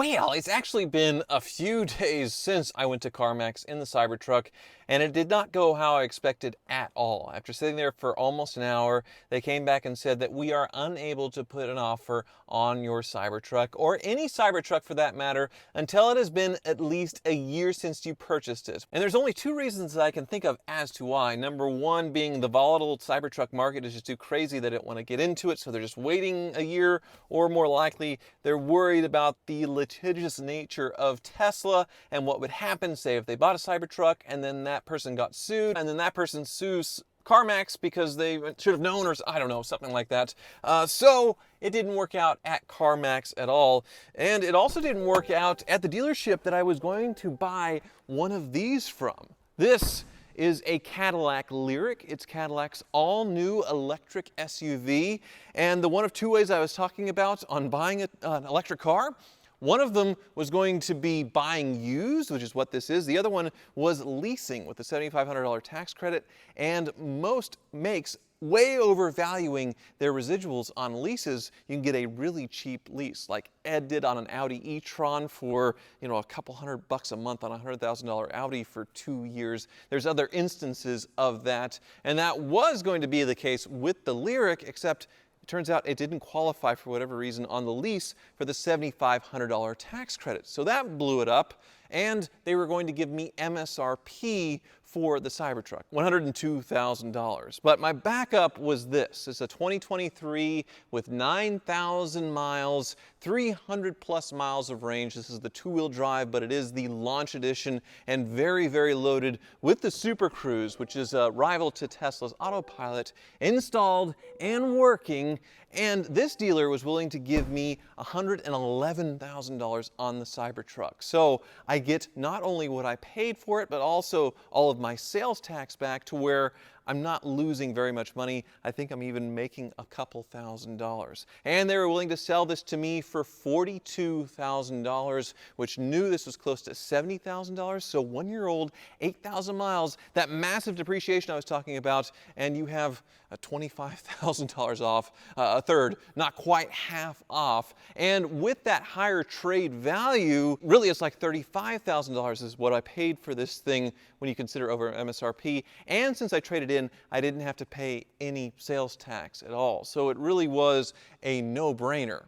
Well, it's actually been a few days since I went to CarMax in the Cybertruck, and it did not go how I expected at all. After sitting there for almost an hour, they came back and said that we are unable to put an offer on your Cybertruck, or any Cybertruck for that matter, until it has been at least a year since you purchased it. And there's only two reasons that I can think of as to why. Number one being the volatile Cybertruck market is just too crazy, they don't want to get into it, so they're just waiting a year, or more likely, they're worried about the litigious nature of Tesla and what would happen, say, if they bought a Cybertruck and then that person got sued and then that person sues CarMax because they should have known, or I don't know, something like that. So it didn't work out at CarMax at all. And it also didn't work out at the dealership that I was going to buy one of these from. This is a Cadillac Lyriq. It's Cadillac's all-new electric SUV. And the one of two ways I was talking about on buying an electric car, one of them was going to be buying used, which is what this is. The other one was leasing with the $7,500 tax credit. And most makes way overvaluing their residuals on leases. You can get a really cheap lease, like Ed did on an Audi e-tron for, a couple $100 a month on a $100,000 Audi for 2 years. There's other instances of that, and that was going to be the case with the Lyriq, except it turns out it didn't qualify for whatever reason on the lease for the $7,500 tax credit. So that blew it up, and they were going to give me MSRP for the Cybertruck, $102,000. But my backup was this. It's a 2023 with 9,000 miles, 300 plus miles of range. This is the two-wheel drive, but it is the launch edition and very, very loaded with the Super Cruise, which is a rival to Tesla's Autopilot, installed and working. And this dealer was willing to give me $111,000 on the Cybertruck. So I get not only what I paid for it, but also all of my sales tax back, to where I'm not losing very much money. I think I'm even making a couple $1,000s. And they were willing to sell this to me for $42,000, which knew this was close to $70,000. So 1 year old, 8,000 miles, that massive depreciation I was talking about, and you have $25,000 off, a third, not quite half off. And with that higher trade value, really it's like $35,000 is what I paid for this thing when you consider over MSRP. And since I traded in, I didn't have to pay any sales tax at all. So it really was a no-brainer.